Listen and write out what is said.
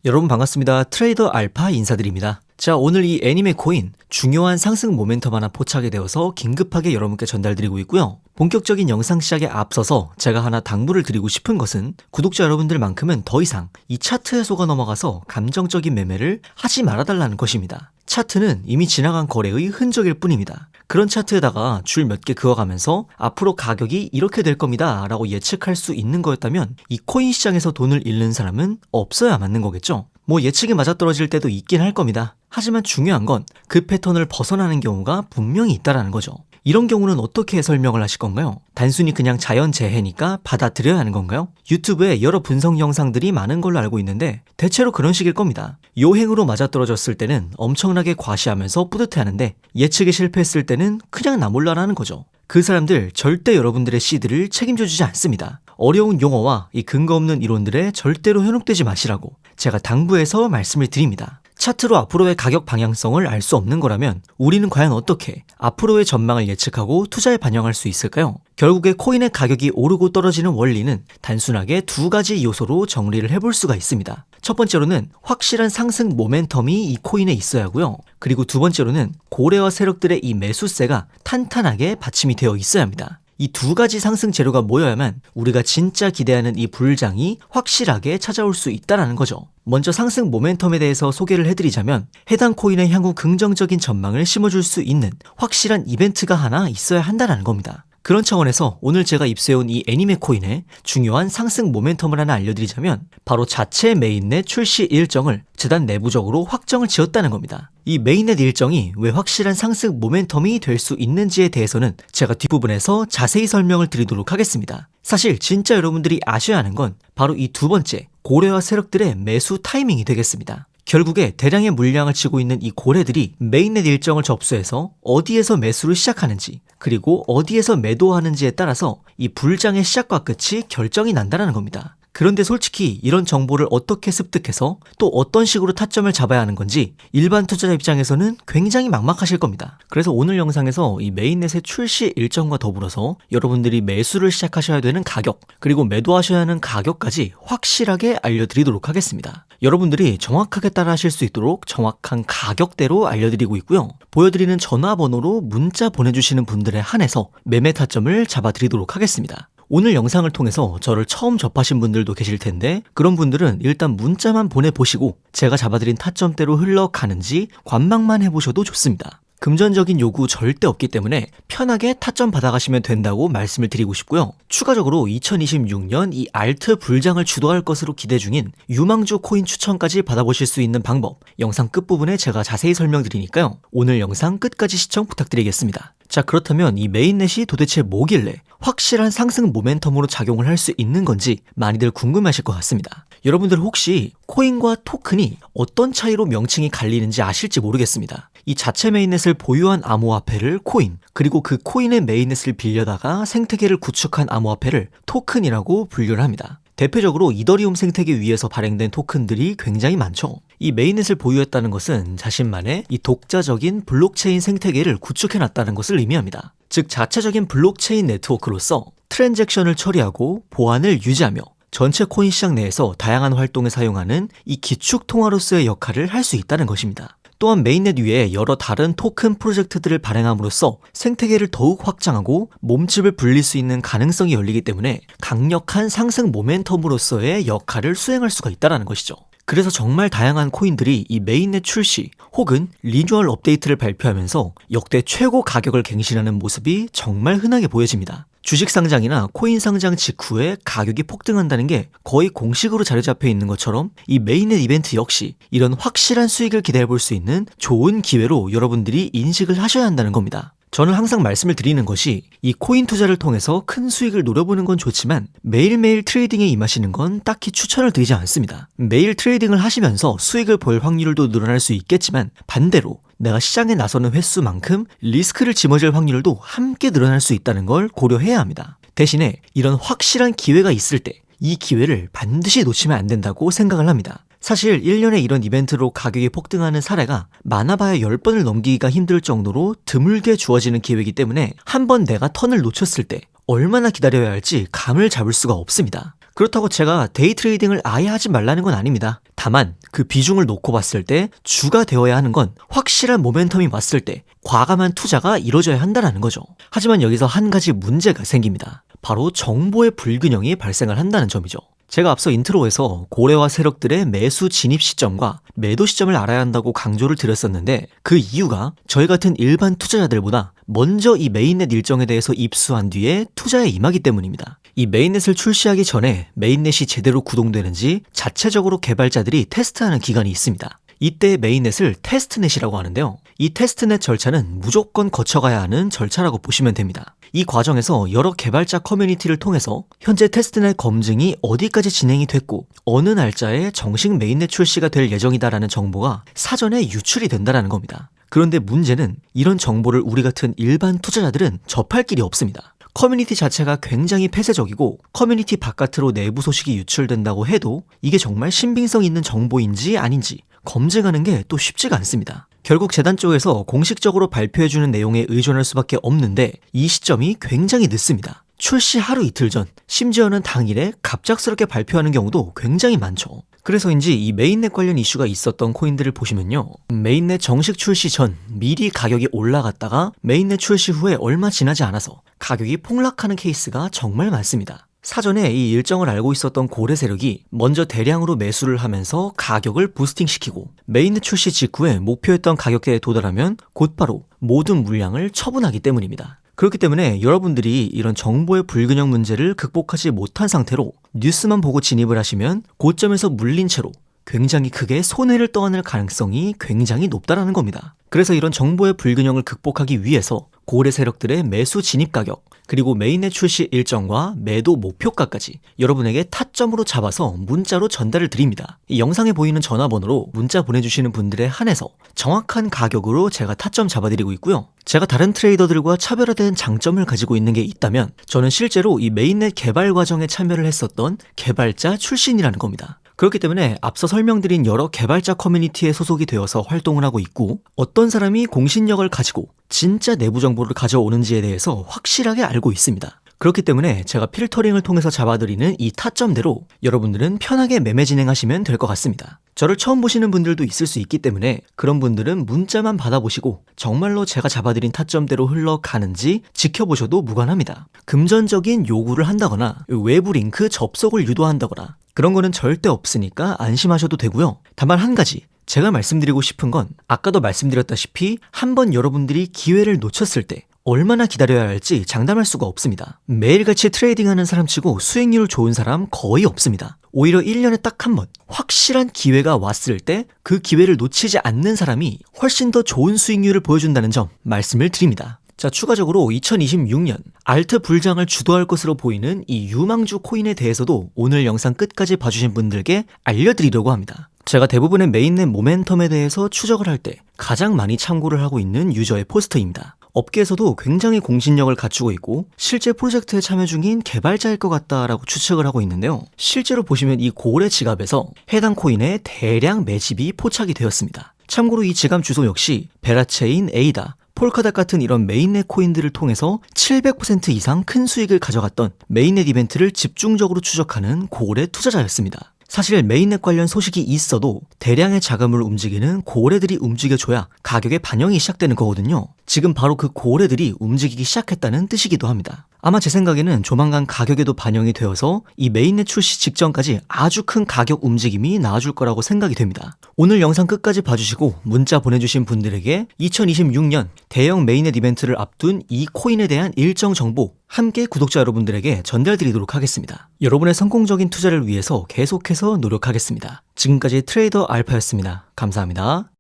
여러분 반갑습니다. 트레이더 알파 인사드립니다. 자, 오늘 이 애니메 코인 중요한 상승 모멘텀 하나 포착이 되어서 긴급하게 여러분께 전달드리고 있고요. 본격적인 영상 시작에 앞서서 제가 하나 당부를 드리고 싶은 것은 구독자 여러분들만큼은 더 이상 이 차트에 속아 넘어가서 감정적인 매매를 하지 말아달라는 것입니다. 차트는 이미 지나간 거래의 흔적일 뿐입니다. 그런 차트에다가 줄 몇 개 그어가면서 앞으로 가격이 이렇게 될 겁니다 라고 예측할 수 있는 거였다면 이 코인 시장에서 돈을 잃는 사람은 없어야 맞는 거겠죠. 뭐 예측이 맞아떨어질 때도 있긴 할 겁니다. 하지만 중요한 건 그 패턴을 벗어나는 경우가 분명히 있다라는 거죠. 이런 경우는 어떻게 설명을 하실 건가요? 단순히 그냥 자연재해니까 받아들여야 하는 건가요? 유튜브에 여러 분석 영상들이 많은 걸로 알고 있는데 대체로 그런 식일 겁니다. 요행으로 맞아떨어졌을 때는 엄청나게 과시하면서 뿌듯해하는데 예측에 실패했을 때는 그냥 나몰라라는 거죠. 그 사람들 절대 여러분들의 시드를 책임져주지 않습니다. 어려운 용어와 이 근거 없는 이론들에 절대로 현혹되지 마시라고 제가 당부해서 말씀을 드립니다. 차트로 앞으로의 가격 방향성을 알 수 없는 거라면 우리는 과연 어떻게 앞으로의 전망을 예측하고 투자에 반영할 수 있을까요? 결국에 코인의 가격이 오르고 떨어지는 원리는 단순하게 두 가지 요소로 정리를 해볼 수가 있습니다. 첫 번째로는 확실한 상승 모멘텀이 이 코인에 있어야 하고요. 그리고 두 번째로는 고래와 세력들의 이 매수세가 탄탄하게 받침이 되어 있어야 합니다. 이 두 가지 상승 재료가 모여야만 우리가 진짜 기대하는 이 불장이 확실하게 찾아올 수 있다는 거죠. 먼저 상승 모멘텀에 대해서 소개를 해드리자면 해당 코인의 향후 긍정적인 전망을 심어줄 수 있는 확실한 이벤트가 하나 있어야 한다는 겁니다. 그런 차원에서 오늘 제가 입수해온 이 애니메 코인의 중요한 상승 모멘텀을 하나 알려드리자면 바로 자체 메인넷 출시 일정을 재단 내부적으로 확정을 지었다는 겁니다. 이 메인넷 일정이 왜 확실한 상승 모멘텀이 될 수 있는지에 대해서는 제가 뒷부분에서 자세히 설명을 드리도록 하겠습니다. 사실 진짜 여러분들이 아셔야 하는 건 바로 이 두 번째 고래와 세력들의 매수 타이밍이 되겠습니다. 결국에 대량의 물량을 치고 있는 이 고래들이 메인넷 일정을 접수해서 어디에서 매수를 시작하는지 그리고 어디에서 매도하는지에 따라서 이 불장의 시작과 끝이 결정이 난다는 겁니다. 그런데 솔직히 이런 정보를 어떻게 습득해서 또 어떤 식으로 타점을 잡아야 하는 건지 일반 투자자 입장에서는 굉장히 막막하실 겁니다. 그래서 오늘 영상에서 이 메인넷의 출시 일정과 더불어서 여러분들이 매수를 시작하셔야 되는 가격 그리고 매도하셔야 하는 가격까지 확실하게 알려드리도록 하겠습니다. 여러분들이 정확하게 따라 하실 수 있도록 정확한 가격대로 알려드리고 있고요. 보여드리는 전화번호로 문자 보내주시는 분들에 한해서 매매 타점을 잡아드리도록 하겠습니다. 오늘 영상을 통해서 저를 처음 접하신 분들도 계실 텐데 그런 분들은 일단 문자만 보내보시고 제가 잡아드린 타점대로 흘러가는지 관망만 해보셔도 좋습니다. 금전적인 요구 절대 없기 때문에 편하게 타점 받아가시면 된다고 말씀을 드리고 싶고요. 추가적으로 2026년 이 알트 불장을 주도할 것으로 기대 중인 유망주 코인 추천까지 받아보실 수 있는 방법 영상 끝부분에 제가 자세히 설명드리니까요. 오늘 영상 끝까지 시청 부탁드리겠습니다. 자, 그렇다면 이 메인넷이 도대체 뭐길래 확실한 상승 모멘텀으로 작용을 할 수 있는 건지 많이들 궁금하실 것 같습니다. 여러분들 혹시 코인과 토큰이 어떤 차이로 명칭이 갈리는지 아실지 모르겠습니다. 이 자체 메인넷을 보유한 암호화폐를 코인, 그리고 그 코인의 메인넷을 빌려다가 생태계를 구축한 암호화폐를 토큰이라고 분류를 합니다. 대표적으로 이더리움 생태계 위에서 발행된 토큰들이 굉장히 많죠. 이 메인넷을 보유했다는 것은 자신만의 이 독자적인 블록체인 생태계를 구축해놨다는 것을 의미합니다. 즉 자체적인 블록체인 네트워크로서 트랜잭션을 처리하고 보안을 유지하며 전체 코인 시장 내에서 다양한 활동에 사용하는 이 기축 통화로서의 역할을 할 수 있다는 것입니다. 또한 메인넷 위에 여러 다른 토큰 프로젝트들을 발행함으로써 생태계를 더욱 확장하고 몸집을 불릴 수 있는 가능성이 열리기 때문에 강력한 상승 모멘텀으로서의 역할을 수행할 수가 있다는 것이죠. 그래서 정말 다양한 코인들이 이 메인넷 출시 혹은 리뉴얼 업데이트를 발표하면서 역대 최고 가격을 갱신하는 모습이 정말 흔하게 보여집니다. 주식 상장이나 코인 상장 직후에 가격이 폭등한다는 게 거의 공식으로 자리 잡혀 있는 것처럼 이 메인넷 이벤트 역시 이런 확실한 수익을 기대해 볼 수 있는 좋은 기회로 여러분들이 인식을 하셔야 한다는 겁니다. 저는 항상 말씀을 드리는 것이 이 코인 투자를 통해서 큰 수익을 노려보는 건 좋지만 매일매일 트레이딩에 임하시는 건 딱히 추천을 드리지 않습니다. 매일 트레이딩을 하시면서 수익을 볼 확률도 늘어날 수 있겠지만 반대로 내가 시장에 나서는 횟수만큼 리스크를 짊어질 확률도 함께 늘어날 수 있다는 걸 고려해야 합니다. 대신에 이런 확실한 기회가 있을 때 이 기회를 반드시 놓치면 안 된다고 생각을 합니다. 사실 1년에 이런 이벤트로 가격이 폭등하는 사례가 많아봐야 10번을 넘기기가 힘들 정도로 드물게 주어지는 기회이기 때문에 한번 내가 턴을 놓쳤을 때 얼마나 기다려야 할지 감을 잡을 수가 없습니다. 그렇다고 제가 데이 트레이딩을 아예 하지 말라는 건 아닙니다. 다만 그 비중을 놓고 봤을 때 주가 되어야 하는 건 확실한 모멘텀이 왔을 때 과감한 투자가 이루어져야 한다는 거죠. 하지만 여기서 한 가지 문제가 생깁니다. 바로 정보의 불균형이 발생을 한다는 점이죠. 제가 앞서 인트로에서 고래와 세력들의 매수 진입 시점과 매도 시점을 알아야 한다고 강조를 드렸었는데 그 이유가 저희 같은 일반 투자자들보다 먼저 이 메인넷 일정에 대해서 입수한 뒤에 투자에 임하기 때문입니다. 이 메인넷을 출시하기 전에 메인넷이 제대로 구동되는지 자체적으로 개발자들이 테스트하는 기간이 있습니다. 이때 메인넷을 테스트넷이라고 하는데요. 이 테스트넷 절차는 무조건 거쳐가야 하는 절차라고 보시면 됩니다. 이 과정에서 여러 개발자 커뮤니티를 통해서 현재 테스트넷 검증이 어디까지 진행이 됐고 어느 날짜에 정식 메인넷 출시가 될 예정이다라는 정보가 사전에 유출이 된다는 겁니다. 그런데 문제는 이런 정보를 우리 같은 일반 투자자들은 접할 길이 없습니다. 커뮤니티 자체가 굉장히 폐쇄적이고 커뮤니티 바깥으로 내부 소식이 유출된다고 해도 이게 정말 신빙성 있는 정보인지 아닌지 검증하는 게 또 쉽지가 않습니다. 결국 재단 쪽에서 공식적으로 발표해주는 내용에 의존할 수밖에 없는데 이 시점이 굉장히 늦습니다. 출시 하루 이틀 전, 심지어는 당일에 갑작스럽게 발표하는 경우도 굉장히 많죠. 그래서인지 이 메인넷 관련 이슈가 있었던 코인들을 보시면요. 메인넷 정식 출시 전 미리 가격이 올라갔다가 메인넷 출시 후에 얼마 지나지 않아서 가격이 폭락하는 케이스가 정말 많습니다. 사전에 이 일정을 알고 있었던 고래 세력이 먼저 대량으로 매수를 하면서 가격을 부스팅시키고 메인넷 출시 직후에 목표했던 가격대에 도달하면 곧바로 모든 물량을 처분하기 때문입니다. 그렇기 때문에 여러분들이 이런 정보의 불균형 문제를 극복하지 못한 상태로 뉴스만 보고 진입을 하시면 고점에서 물린 채로 굉장히 크게 손해를 떠안을 가능성이 굉장히 높다라는 겁니다. 그래서 이런 정보의 불균형을 극복하기 위해서 고래 세력들의 매수 진입 가격 그리고 메인넷 출시 일정과 매도 목표가까지 여러분에게 타점으로 잡아서 문자로 전달을 드립니다. 이 영상에 보이는 전화번호로 문자 보내주시는 분들에 한해서 정확한 가격으로 제가 타점 잡아드리고 있고요. 제가 다른 트레이더들과 차별화된 장점을 가지고 있는 게 있다면 저는 실제로 이 메인넷 개발 과정에 참여를 했었던 개발자 출신이라는 겁니다. 그렇기 때문에 앞서 설명드린 여러 개발자 커뮤니티에 소속이 되어서 활동을 하고 있고 어떤 사람이 공신력을 가지고 진짜 내부 정보를 가져오는지에 대해서 확실하게 알고 있습니다. 그렇기 때문에 제가 필터링을 통해서 잡아드리는 이 타점대로 여러분들은 편하게 매매 진행하시면 될 것 같습니다. 저를 처음 보시는 분들도 있을 수 있기 때문에 그런 분들은 문자만 받아보시고 정말로 제가 잡아드린 타점대로 흘러가는지 지켜보셔도 무관합니다. 금전적인 요구를 한다거나 외부 링크 접속을 유도한다거나 그런 거는 절대 없으니까 안심하셔도 되고요. 다만 한 가지 제가 말씀드리고 싶은 건 아까도 말씀드렸다시피 한번 여러분들이 기회를 놓쳤을 때 얼마나 기다려야 할지 장담할 수가 없습니다. 매일같이 트레이딩하는 사람치고 수익률 좋은 사람 거의 없습니다. 오히려 1년에 딱 한 번 확실한 기회가 왔을 때 그 기회를 놓치지 않는 사람이 훨씬 더 좋은 수익률을 보여준다는 점 말씀을 드립니다. 자, 추가적으로 2026년 알트 불장을 주도할 것으로 보이는 이 유망주 코인에 대해서도 오늘 영상 끝까지 봐주신 분들께 알려드리려고 합니다. 제가 대부분의 메인넷 모멘텀에 대해서 추적을 할 때 가장 많이 참고를 하고 있는 유저의 포스터입니다. 업계에서도 굉장히 공신력을 갖추고 있고 실제 프로젝트에 참여 중인 개발자일 것 같다라고 추측을 하고 있는데요. 실제로 보시면 이 고래 지갑에서 해당 코인의 대량 매집이 포착이 되었습니다. 참고로 이 지갑 주소 역시 베라체인, 에이다, 폴카닷 같은 이런 메인넷 코인들을 통해서 700% 이상 큰 수익을 가져갔던 메인넷 이벤트를 집중적으로 추적하는 고래 투자자였습니다. 사실 메인넷 관련 소식이 있어도 대량의 자금을 움직이는 고래들이 움직여줘야 가격의 반영이 시작되는 거거든요. 지금 바로 그 고래들이 움직이기 시작했다는 뜻이기도 합니다. 아마 제 생각에는 조만간 가격에도 반영이 되어서 이 메인넷 출시 직전까지 아주 큰 가격 움직임이 나와줄 거라고 생각이 됩니다. 오늘 영상 끝까지 봐주시고 문자 보내주신 분들에게 2026년 대형 메인넷 이벤트를 앞둔 이 코인에 대한 일정 정보 함께 구독자 여러분들에게 전달드리도록 하겠습니다. 여러분의 성공적인 투자를 위해서 계속해서 노력하겠습니다. 지금까지 트레이더 알파였습니다. 감사합니다.